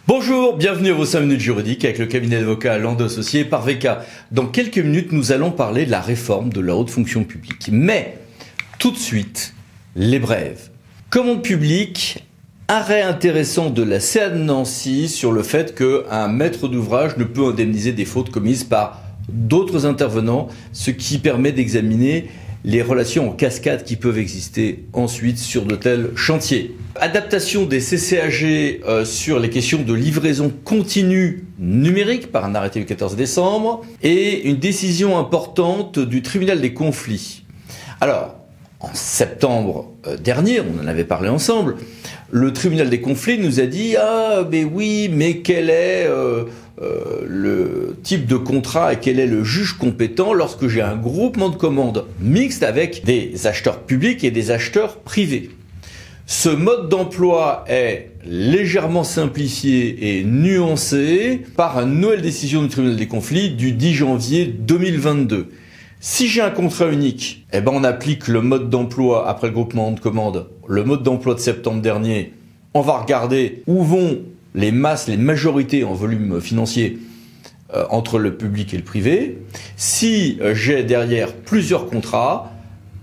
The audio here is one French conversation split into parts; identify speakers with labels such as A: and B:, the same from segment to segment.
A: Bonjour, bienvenue à vos 5 minutes juridiques avec le cabinet d'avocats Landau Associés par VK. Dans quelques minutes, nous allons parler de la réforme de la haute fonction publique. Mais, tout de suite, les brèves. Commande publique, arrêt intéressant de la CA de Nancy sur le fait qu'un maître d'ouvrage ne peut indemniser des fautes commises par d'autres intervenants, ce qui permet d'examiner les relations en cascade qui peuvent exister ensuite sur de tels chantiers. Adaptation des CCAG sur les questions de livraison continue numérique par un arrêté du 14 décembre et une décision importante du tribunal des conflits. Alors, en septembre dernier, on en avait parlé ensemble, le tribunal des conflits nous a dit « Ah, mais oui, mais quel est le type de contrat et quel est le juge compétent lorsque j'ai un groupement de commandes mixte avec des acheteurs publics et des acheteurs privés ?» Ce mode d'emploi est légèrement simplifié et nuancé par une nouvelle décision du tribunal des conflits du 10 janvier 2022. Si j'ai un contrat unique, on applique le mode d'emploi après le groupement de commandes, le mode d'emploi de septembre dernier. On va regarder où vont les masses, les majorités en volume financier entre le public et le privé. Si j'ai derrière plusieurs contrats,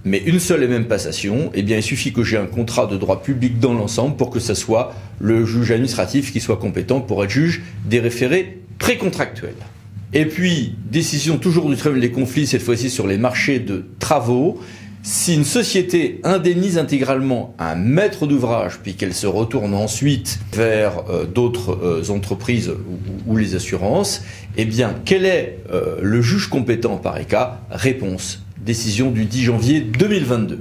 A: mais une seule et même passation, il suffit que j'ai un contrat de droit public dans l'ensemble pour que ce soit le juge administratif qui soit compétent pour être juge des référés précontractuels. Et puis, décision toujours du tribunal des conflits, cette fois-ci sur les marchés de travaux. Si une société indemnise intégralement un maître d'ouvrage, puis qu'elle se retourne ensuite vers d'autres entreprises ou les assurances, quel est le juge compétent en pareil cas? Réponse. Décision du 10 janvier 2022.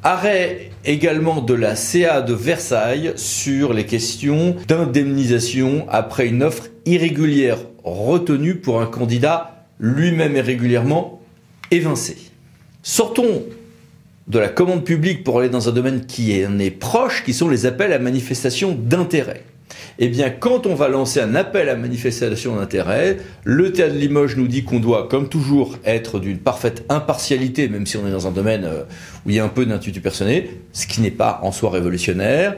A: Arrêt également de la CA de Versailles sur les questions d'indemnisation après une offre irrégulière retenue pour un candidat lui-même irrégulièrement évincé. Sortons de la commande publique pour aller dans un domaine qui en est proche, qui sont les appels à manifestation d'intérêt. Quand on va lancer un appel à manifestation d'intérêt, le TA de Limoges nous dit qu'on doit, comme toujours, être d'une parfaite impartialité, même si on est dans un domaine où il y a un peu d'intuitu personnel, ce qui n'est pas en soi révolutionnaire,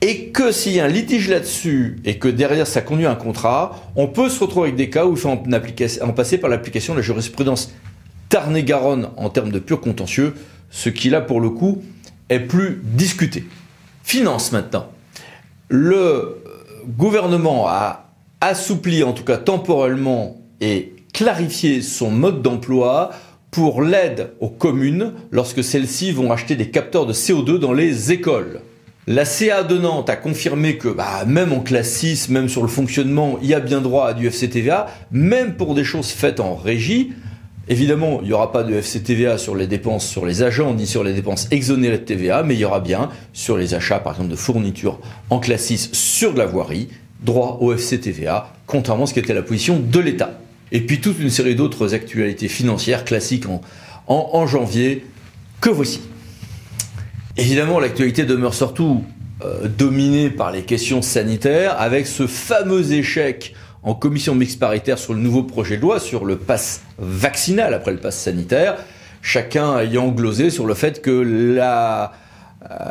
A: et que s'il y a un litige là-dessus, et que derrière ça conduit à un contrat, on peut se retrouver avec des cas où il faut en passer par l'application de la jurisprudence Tarn-et-Garonne en termes de pur contentieux, ce qui là, pour le coup, est plus discuté. Finance maintenant. Le gouvernement a assoupli, en tout cas temporellement, et clarifié son mode d'emploi pour l'aide aux communes lorsque celles-ci vont acheter des capteurs de CO2 dans les écoles. La CA de Nantes a confirmé que même en classe 6, même sur le fonctionnement, il y a bien droit à du FCTVA, même pour des choses faites en régie. Évidemment, il n'y aura pas de FCTVA sur les dépenses sur les agents ni sur les dépenses exonérées de TVA, mais il y aura bien sur les achats, par exemple, de fournitures en classe 6 sur de la voirie, droit au FCTVA, contrairement à ce qui était la position de l'État. Et puis toute une série d'autres actualités financières classiques en janvier que voici. Évidemment, l'actualité demeure surtout dominée par les questions sanitaires, avec ce fameux échec en commission mixte paritaire sur le nouveau projet de loi, sur le pass vaccinal après le pass sanitaire, chacun ayant glosé sur le fait que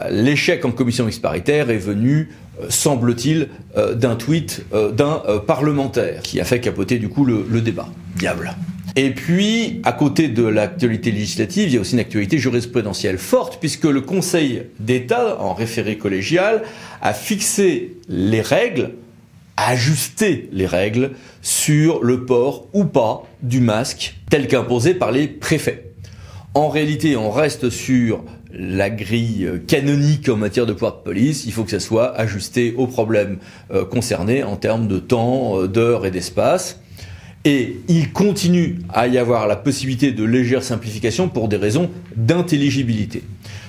A: l'échec en commission mixte paritaire est venu, semble-t-il, d'un tweet d'un parlementaire qui a fait capoter du coup le débat. Diable. Et puis, à côté de l'actualité législative, il y a aussi une actualité jurisprudentielle forte, puisque le Conseil d'État, en référé collégial, a fixé les règles, ajuster les règles sur le port ou pas du masque tel qu'imposé par les préfets. En réalité, on reste sur la grille canonique en matière de pouvoir de police. Il faut que ça soit ajusté aux problèmes concernés en termes de temps, d'heures et d'espace. Et il continue à y avoir la possibilité de légère simplification pour des raisons d'intelligibilité.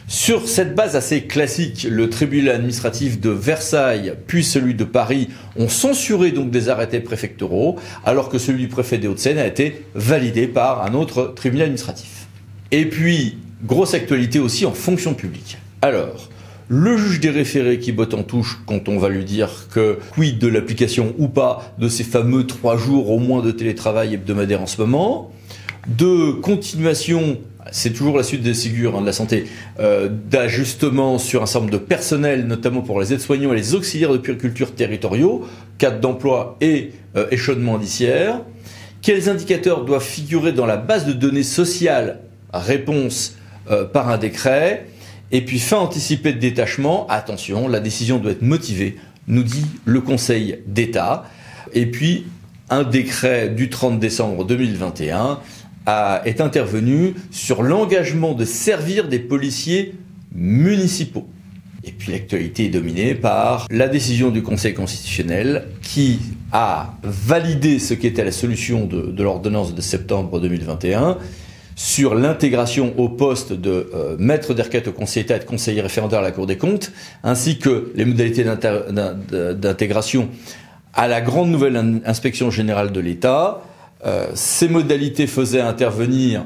A: Sur cette base assez classique, le tribunal administratif de Versailles puis celui de Paris ont censuré donc des arrêtés préfectoraux, alors que celui du préfet des Hauts-de-Seine a été validé par un autre tribunal administratif. Et puis, grosse actualité aussi en fonction publique. Alors, le juge des référés qui botte en touche quand on va lui dire que quid de l'application ou pas de ces fameux 3 jours au moins de télétravail hebdomadaire en ce moment, de continuation, c'est toujours la suite des Ségur de la santé, d'ajustement sur un certain nombre de personnels, notamment pour les aides-soignants et les auxiliaires de puériculture territoriaux, cadre d'emploi et échelonnement indiciaire. Quels indicateurs doivent figurer dans la base de données sociales? Réponse par un décret. Et puis fin anticipée de détachement. Attention, la décision doit être motivée, nous dit le Conseil d'État. Et puis un décret du 30 décembre 2021 est intervenu sur l'engagement de servir des policiers municipaux. Et puis l'actualité est dominée par la décision du Conseil constitutionnel qui a validé ce qu'était la solution de l'ordonnance de septembre 2021 sur l'intégration au poste de maître des requêtes au Conseil d'État et de conseiller référendaire à la Cour des comptes, ainsi que les modalités d'intégration à la grande nouvelle inspection générale de l'État. Ces modalités faisaient intervenir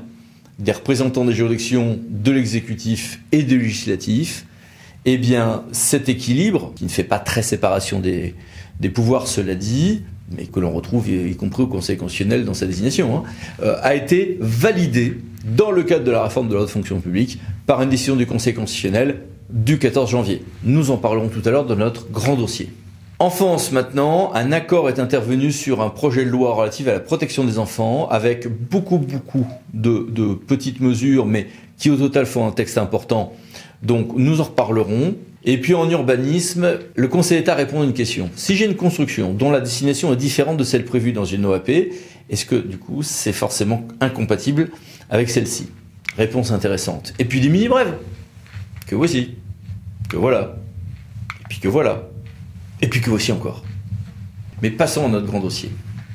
A: des représentants des juridictions, de l'exécutif et du législatif. Eh bien, cet équilibre, qui ne fait pas très séparation des pouvoirs, cela dit, mais que l'on retrouve y compris au Conseil constitutionnel dans sa désignation, a été validé dans le cadre de la réforme de la haute fonction publique par une décision du Conseil constitutionnel du 14 janvier. Nous en parlerons tout à l'heure dans notre grand dossier. Enfance maintenant, un accord est intervenu sur un projet de loi relatif à la protection des enfants avec beaucoup de petites mesures, mais qui au total font un texte important. Donc nous en reparlerons. Et puis en urbanisme, le Conseil d'État répond à une question. Si j'ai une construction dont la destination est différente de celle prévue dans une OAP, est-ce que du coup c'est forcément incompatible avec celle-ci? Réponse intéressante. Et puis les mini-brèves. Que voici. Que voilà. Et puis que voilà. Et puis que voici encore. Mais passons à notre grand dossier.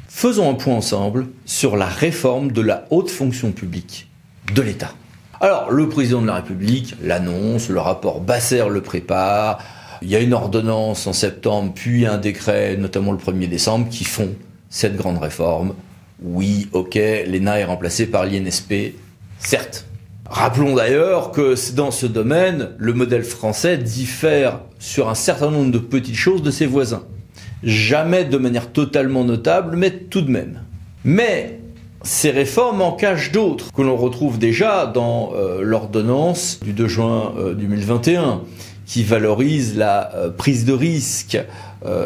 A: Faisons un point ensemble sur la réforme de la haute fonction publique de l'État. Alors, le président de la République l'annonce, le rapport Basser le prépare, il y a une ordonnance en septembre, puis un décret, notamment le 1er décembre, qui font cette grande réforme. Oui, ok, l'ENA est remplacée par l'INSP, certes. Rappelons d'ailleurs que dans ce domaine, le modèle français diffère sur un certain nombre de petites choses de ses voisins. Jamais de manière totalement notable, mais tout de même. Mais ces réformes en cachent d'autres, que l'on retrouve déjà dans l'ordonnance du 2 juin 2021, qui valorise la prise de risque.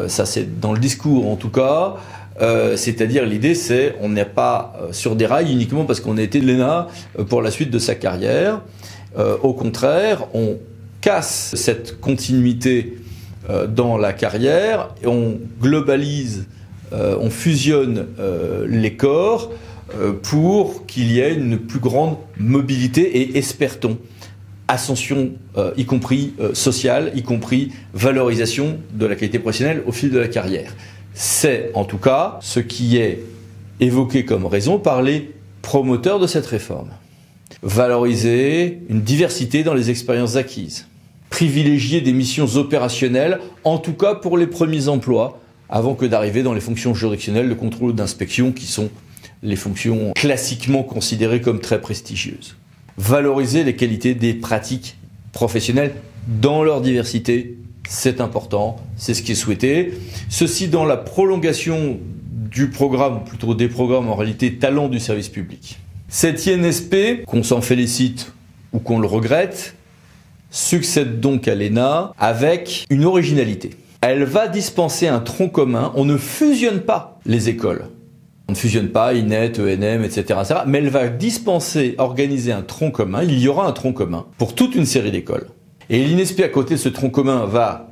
A: Ça c'est dans le discours en tout cas. C'est-à-dire l'idée c'est on n'est pas sur des rails uniquement parce qu'on a été de l'ENA pour la suite de sa carrière. Au contraire, on casse cette continuité dans la carrière et on globalise, on fusionne les corps pour qu'il y ait une plus grande mobilité et, espère-t-on, ascension, y compris sociale, y compris valorisation de la qualité professionnelle au fil de la carrière. C'est en tout cas ce qui est évoqué comme raison par les promoteurs de cette réforme. Valoriser une diversité dans les expériences acquises. Privilégier des missions opérationnelles, en tout cas pour les premiers emplois, avant que d'arriver dans les fonctions juridictionnelles de contrôle ou d'inspection qui sont les fonctions classiquement considérées comme très prestigieuses. Valoriser les qualités des pratiques professionnelles dans leur diversité, c'est important, c'est ce qui est souhaité. Ceci dans la prolongation du programme, ou plutôt des programmes en réalité talents du service public. Cette INSP, qu'on s'en félicite ou qu'on le regrette, succède donc à l'ENA avec une originalité. Elle va dispenser un tronc commun, on ne fusionne pas les écoles. On ne fusionne pas INET, ENM, etc., mais elle va dispenser, organiser un tronc commun, il y aura un tronc commun pour toute une série d'écoles. Et l'INSP, à côté de ce tronc commun, va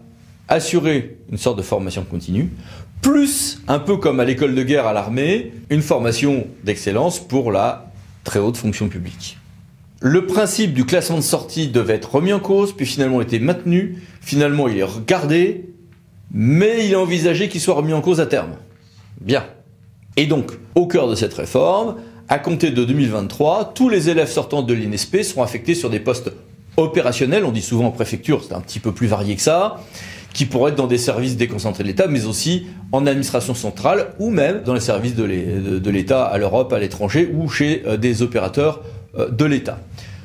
A: assurer une sorte de formation continue, plus, un peu comme à l'école de guerre à l'armée, une formation d'excellence pour la très haute fonction publique. Le principe du classement de sortie devait être remis en cause, puis finalement été maintenu, finalement il est gardé, mais il est envisagé qu'il soit remis en cause à terme. Bien. Et donc, au cœur de cette réforme, à compter de 2023, tous les élèves sortant de l'INSP seront affectés sur des postes opérationnels, on dit souvent en préfecture, c'est un petit peu plus varié que ça, qui pourraient être dans des services déconcentrés de l'État, mais aussi en administration centrale, ou même dans les services de l'État à l'Europe, à l'étranger, ou chez des opérateurs de l'État.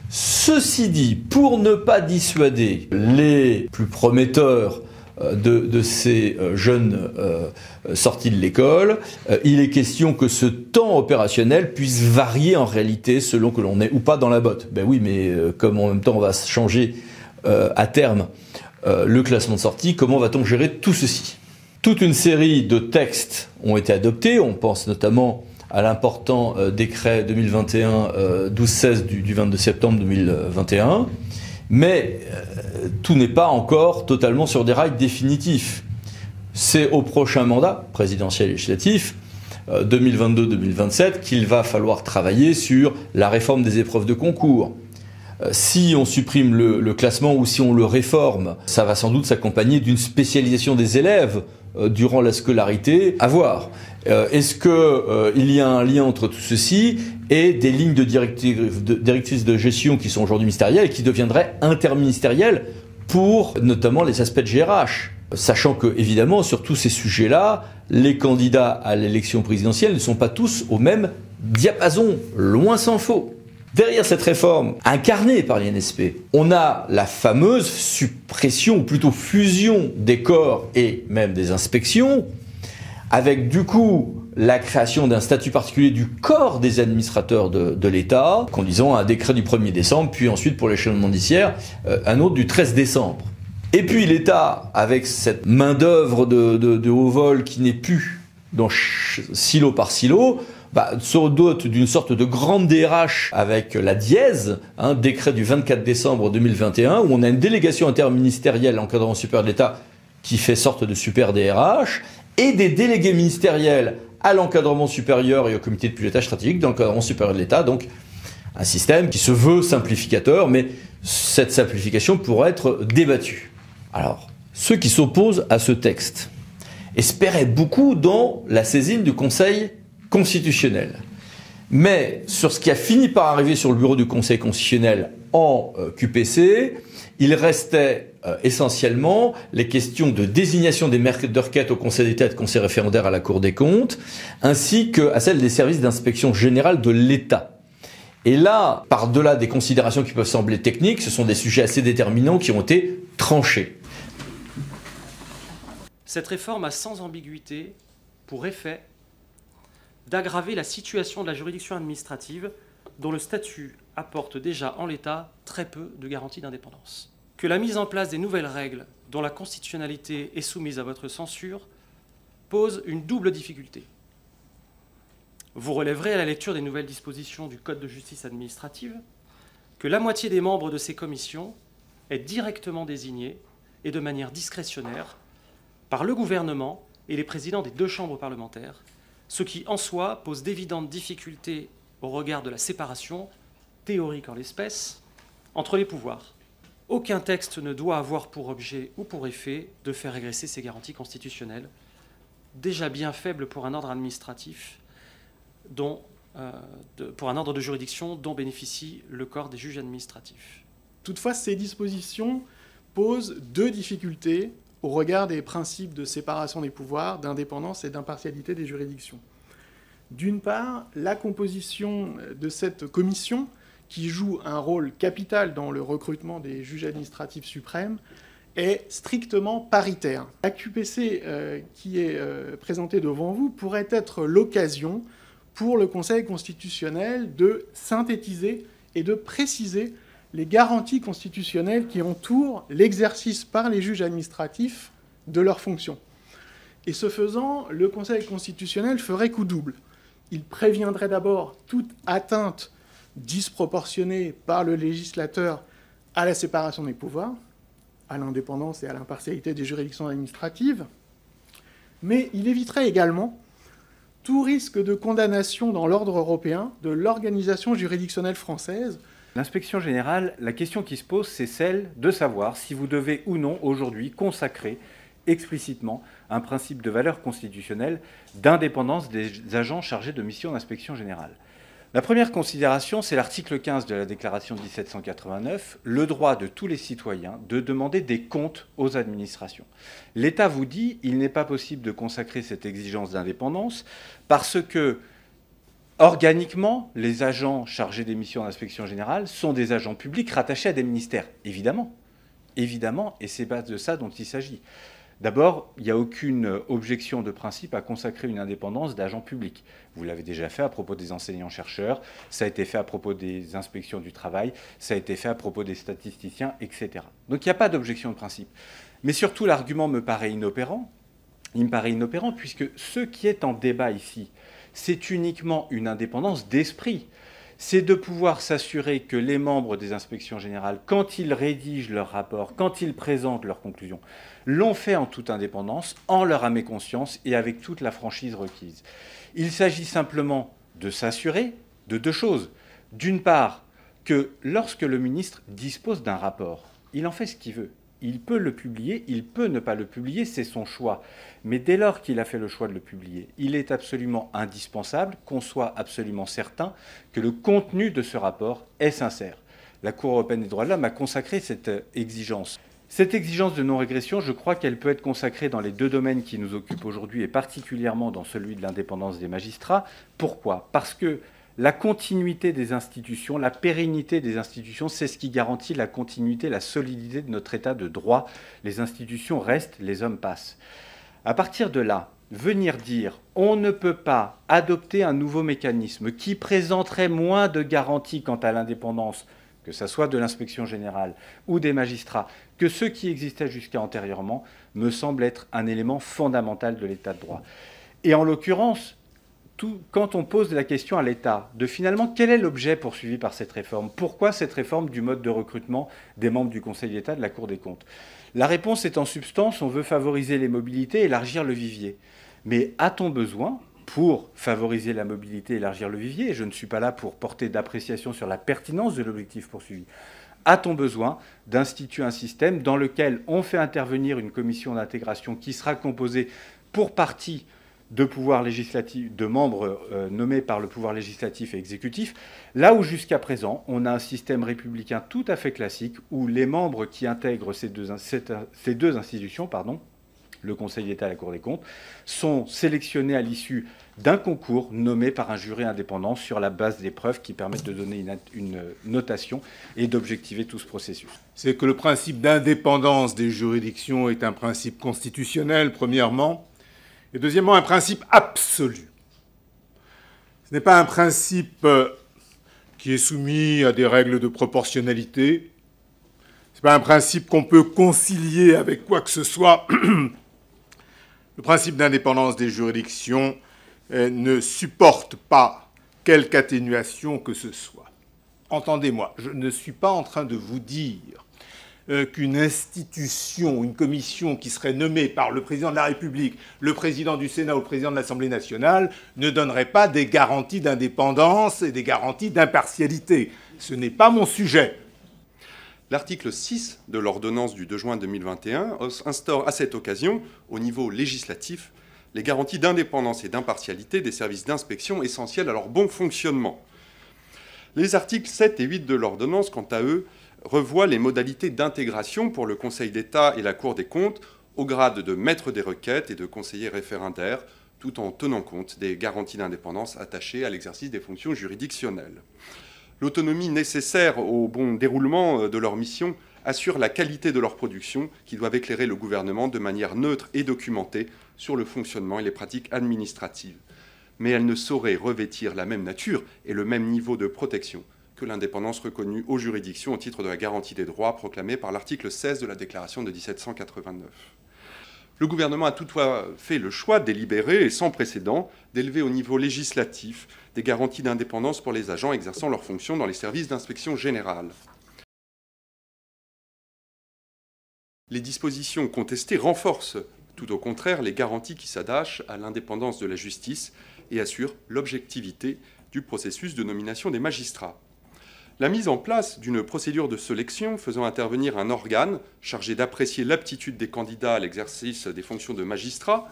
A: Ceci dit, pour ne pas dissuader les plus prometteurs de ces jeunes sortis de l'école, il est question que ce temps opérationnel puisse varier en réalité selon que l'on est ou pas dans la botte. Ben oui, mais comme en même temps on va changer à terme le classement de sortie, comment va-t-on gérer tout ceci ? Toute une série de textes ont été adoptés. On pense notamment à l'important décret 2021-1216 du 22 septembre 2021. Mais tout n'est pas encore totalement sur des rails définitifs. C'est au prochain mandat présidentiel et législatif, 2022-2027, qu'il va falloir travailler sur la réforme des épreuves de concours. Si on supprime le classement ou si on le réforme, ça va sans doute s'accompagner d'une spécialisation des élèves durant la scolarité. À voir. Est-ce qu'il y a un lien entre tout ceci et des lignes de directrices de gestion qui sont aujourd'hui ministérielles et qui deviendraient interministérielles pour notamment les aspects de GRH? Sachant que, évidemment, sur tous ces sujets-là, les candidats à l'élection présidentielle ne sont pas tous au même diapason, loin s'en faut. Derrière cette réforme incarnée par l'INSP, on a la fameuse suppression, ou plutôt fusion des corps et même des inspections, avec du coup la création d'un statut particulier du corps des administrateurs de l'État, conduisant à un décret du 1er décembre, puis ensuite pour l'échelonnement judiciaire, un autre du 13 décembre. Et puis l'État, avec cette main-d'œuvre de haut vol qui n'est plus dans silo par silo, se dote d'une sorte de grande DRH avec la dièse, décret du 24 décembre 2021, où on a une délégation interministérielle à l'encadrement supérieur de l'État qui fait sorte de super DRH, et des délégués ministériels à l'encadrement supérieur et au comité de pilotage stratégique de l'encadrement supérieur de l'État, donc un système qui se veut simplificateur, mais cette simplification pourrait être débattue. Alors, ceux qui s'opposent à ce texte espéraient beaucoup dans la saisine du Conseil constitutionnel. Mais sur ce qui a fini par arriver sur le bureau du Conseil constitutionnel en QPC, il restait essentiellement les questions de désignation des maîtres de requête au Conseil d'État et de conseil référendaire à la Cour des comptes, ainsi qu'à celle des services d'inspection générale de l'État. Et là, par-delà des considérations qui peuvent sembler techniques, ce sont des sujets assez déterminants qui ont été tranchés.
B: Cette réforme a sans ambiguïté pour effet d'aggraver la situation de la juridiction administrative dont le statut apporte déjà en l'état très peu de garanties d'indépendance. Que la mise en place des nouvelles règles dont la constitutionnalité est soumise à votre censure pose une double difficulté. Vous relèverez à la lecture des nouvelles dispositions du Code de justice administrative que la moitié des membres de ces commissions est directement désignée et de manière discrétionnaire par le gouvernement et les présidents des deux chambres parlementaires, ce qui en soi pose d'évidentes difficultés au regard de la séparation, théorique en l'espèce, entre les pouvoirs. Aucun texte ne doit avoir pour objet ou pour effet de faire régresser ces garanties constitutionnelles, déjà bien faibles pour un ordre administratif, pour un ordre de juridiction dont bénéficie le corps des juges administratifs.
C: Toutefois, ces dispositions posent deux difficultés au regard des principes de séparation des pouvoirs, d'indépendance et d'impartialité des juridictions. D'une part, la composition de cette commission, qui joue un rôle capital dans le recrutement des juges administratifs suprêmes, est strictement paritaire. La QPC qui est présentée devant vous pourrait être l'occasion pour le Conseil constitutionnel de synthétiser et de préciser les garanties constitutionnelles qui entourent l'exercice par les juges administratifs de leurs fonctions. Et ce faisant, le Conseil constitutionnel ferait coup double. Il préviendrait d'abord toute atteinte disproportionnée par le législateur à la séparation des pouvoirs, à l'indépendance et à l'impartialité des juridictions administratives, mais il éviterait également tout risque de condamnation dans l'ordre européen de l'organisation juridictionnelle française.
D: L'inspection générale, la question qui se pose, c'est celle de savoir si vous devez ou non aujourd'hui consacrer explicitement un principe de valeur constitutionnelle d'indépendance des agents chargés de missions d'inspection générale. La première considération, c'est l'article 15 de la Déclaration de 1789, le droit de tous les citoyens de demander des comptes aux administrations. L'État vous dit qu'il n'est pas possible de consacrer cette exigence d'indépendance parce que, organiquement, les agents chargés des missions d'inspection générale sont des agents publics rattachés à des ministères, évidemment. Évidemment, et c'est pas de ça dont il s'agit. D'abord, il n'y a aucune objection de principe à consacrer une indépendance d'agents publics. Vous l'avez déjà fait à propos des enseignants-chercheurs, ça a été fait à propos des inspections du travail, ça a été fait à propos des statisticiens, etc. Donc il n'y a pas d'objection de principe. Mais surtout, l'argument me paraît inopérant, il me paraît inopérant, puisque ce qui est en débat ici, c'est uniquement une indépendance d'esprit. C'est de pouvoir s'assurer que les membres des inspections générales, quand ils rédigent leur rapport, quand ils présentent leurs conclusions, l'ont fait en toute indépendance, en leur âme et conscience et avec toute la franchise requise. Il s'agit simplement de s'assurer de deux choses. D'une part, que lorsque le ministre dispose d'un rapport, il en fait ce qu'il veut. Il peut le publier, il peut ne pas le publier, c'est son choix. Mais dès lors qu'il a fait le choix de le publier, il est absolument indispensable qu'on soit absolument certain que le contenu de ce rapport est sincère. La Cour européenne des droits de l'homme a consacré cette exigence. Cette exigence de non-régression, je crois qu'elle peut être consacrée dans les deux domaines qui nous occupent aujourd'hui et particulièrement dans celui de l'indépendance des magistrats. Pourquoi ? Parce que la continuité des institutions, la pérennité des institutions, c'est ce qui garantit la continuité, la solidité de notre état de droit. Les institutions restent, les hommes passent. À partir de là, venir dire on ne peut pas adopter un nouveau mécanisme qui présenterait moins de garanties quant à l'indépendance, que ce soit de l'inspection générale ou des magistrats, que ceux qui existaient jusqu'à antérieurement, me semble être un élément fondamental de l'état de droit. Et en l'occurrence, quand on pose la question à l'État de finalement quel est l'objet poursuivi par cette réforme, pourquoi cette réforme du mode de recrutement des membres du Conseil d'État de la Cour des comptes, la réponse est en substance, on veut favoriser les mobilités, élargir le vivier. Mais a-t-on besoin, pour favoriser la mobilité, élargir le vivier, et je ne suis pas là pour porter d'appréciation sur la pertinence de l'objectif poursuivi, a-t-on besoin d'instituer un système dans lequel on fait intervenir une commission d'intégration qui sera composée pour partie de pouvoir législatif, de membres nommés par le pouvoir législatif et exécutif, là où jusqu'à présent, on a un système républicain tout à fait classique où les membres qui intègrent ces deux institutions, le Conseil d'État et la Cour des comptes, sont sélectionnés à l'issue d'un concours nommé par un jury indépendant sur la base des preuves qui permettent de donner une notation et d'objectiver tout ce processus.
E: C'est que le principe d'indépendance des juridictions est un principe constitutionnel, premièrement, et deuxièmement, un principe absolu. Ce n'est pas un principe qui est soumis à des règles de proportionnalité. Ce n'est pas un principe qu'on peut concilier avec quoi que ce soit. Le principe d'indépendance des juridictions ne supporte pas quelque atténuation que ce soit. Entendez-moi, je ne suis pas en train de vous dire qu'une institution, une commission qui serait nommée par le président de la République, le président du Sénat ou le président de l'Assemblée nationale ne donnerait pas des garanties d'indépendance et des garanties d'impartialité. Ce n'est pas mon sujet.
F: L'article 6 de l'ordonnance du 2 juin 2021 instaure à cette occasion, au niveau législatif, les garanties d'indépendance et d'impartialité des services d'inspection essentiels à leur bon fonctionnement. Les articles 7 et 8 de l'ordonnance, quant à eux, revoient les modalités d'intégration pour le Conseil d'État et la Cour des comptes au grade de maître des requêtes et de conseiller référendaire, tout en tenant compte des garanties d'indépendance attachées à l'exercice des fonctions juridictionnelles. L'autonomie nécessaire au bon déroulement de leur mission assure la qualité de leur production qui doivent éclairer le gouvernement de manière neutre et documentée sur le fonctionnement et les pratiques administratives. Mais elles ne sauraient revêtir la même nature et le même niveau de protection que l'indépendance reconnue aux juridictions au titre de la garantie des droits proclamée par l'article 16 de la Déclaration de 1789. Le gouvernement a toutefois fait le choix délibéré et sans précédent d'élever au niveau législatif des garanties d'indépendance pour les agents exerçant leurs fonctions dans les services d'inspection générale. Les dispositions contestées renforcent, tout au contraire, les garanties qui s'attachent à l'indépendance de la justice et assurent l'objectivité du processus de nomination des magistrats. La mise en place d'une procédure de sélection faisant intervenir un organe chargé d'apprécier l'aptitude des candidats à l'exercice des fonctions de magistrat,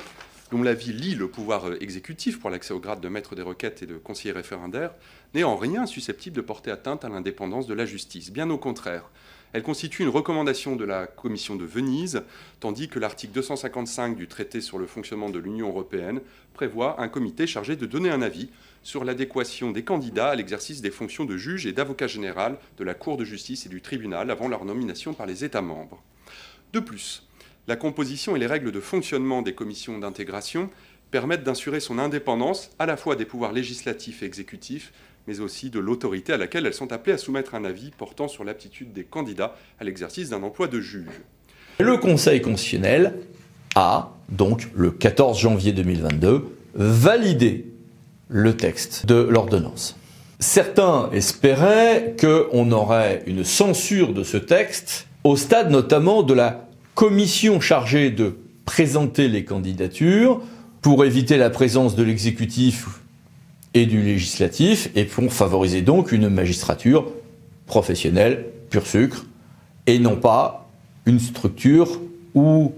F: dont l'avis lie le pouvoir exécutif pour l'accès au grade de maître des requêtes et de conseiller référendaire, n'est en rien susceptible de porter atteinte à l'indépendance de la justice. Bien au contraire, elle constitue une recommandation de la Commission de Venise, tandis que l'article 255 du traité sur le fonctionnement de l'Union européenne prévoit un comité chargé de donner un avis sur l'adéquation des candidats à l'exercice des fonctions de juge et d'avocat général de la Cour de justice et du tribunal avant leur nomination par les États membres. De plus, la composition et les règles de fonctionnement des commissions d'intégration permettent d'assurer son indépendance à la fois des pouvoirs législatifs et exécutifs, mais aussi de l'autorité à laquelle elles sont appelées à soumettre un avis portant sur l'aptitude des candidats à l'exercice d'un emploi de juge.
A: Le Conseil constitutionnel a, donc le 14 janvier 2022, validé le texte de l'ordonnance. Certains espéraient qu'on aurait une censure de ce texte au stade notamment de la commission chargée de présenter les candidatures pour éviter la présence de l'exécutif et du législatif et pour favoriser donc une magistrature professionnelle, pur sucre, et non pas une structure où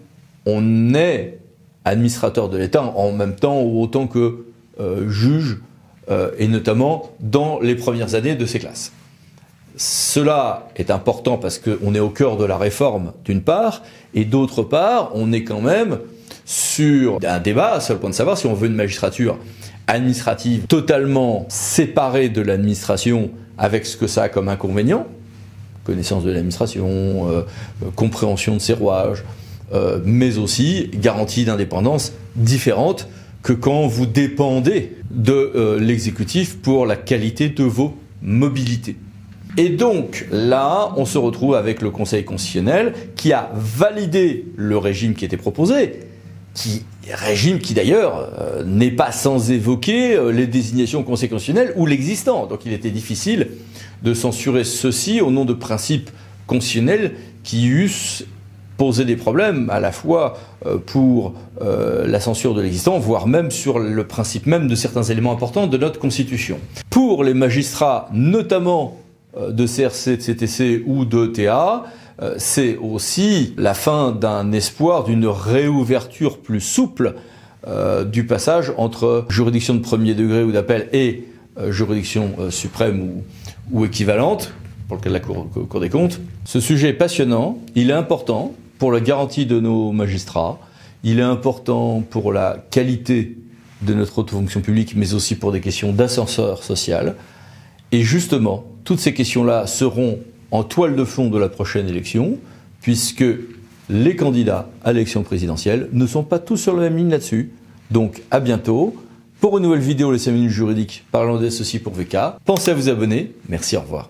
A: on est administrateur de l'État en même temps ou autant que juge, et notamment dans les premières années de ces classes. Cela est important parce qu'on est au cœur de la réforme d'une part, et d'autre part, on est quand même sur un débat sur le point de savoir si on veut une magistrature administrative totalement séparée de l'administration avec ce que ça a comme inconvénient, connaissance de l'administration, compréhension de ses rouages, mais aussi garantie d'indépendance différente que quand vous dépendez de l'exécutif pour la qualité de vos mobilités. Et donc là, on se retrouve avec le Conseil constitutionnel qui a validé le régime qui était proposé, régime qui d'ailleurs n'est pas sans évoquer les désignations au Conseil constitutionnel ou l'existant. Donc il était difficile de censurer ceci au nom de principes constitutionnels qui eussent posé des problèmes à la fois pour la censure de l'existant, voire même sur le principe même de certains éléments importants de notre Constitution. Pour les magistrats, notamment de CRC, de CTC ou de TA, c'est aussi la fin d'un espoir d'une réouverture plus souple du passage entre juridiction de premier degré ou d'appel et juridiction suprême ou équivalente, pour le cas de la Cour des comptes. Ce sujet est passionnant, il est important pour la garantie de nos magistrats, il est important pour la qualité de notre haute fonction publique, mais aussi pour des questions d'ascenseur social. Et justement, toutes ces questions-là seront en toile de fond de la prochaine élection, puisque les candidats à l'élection présidentielle ne sont pas tous sur la même ligne là-dessus. Donc à bientôt. Pour une nouvelle vidéo, les 5 minutes juridiques, parlons d'associés pour VK. Pensez à vous abonner. Merci, au revoir.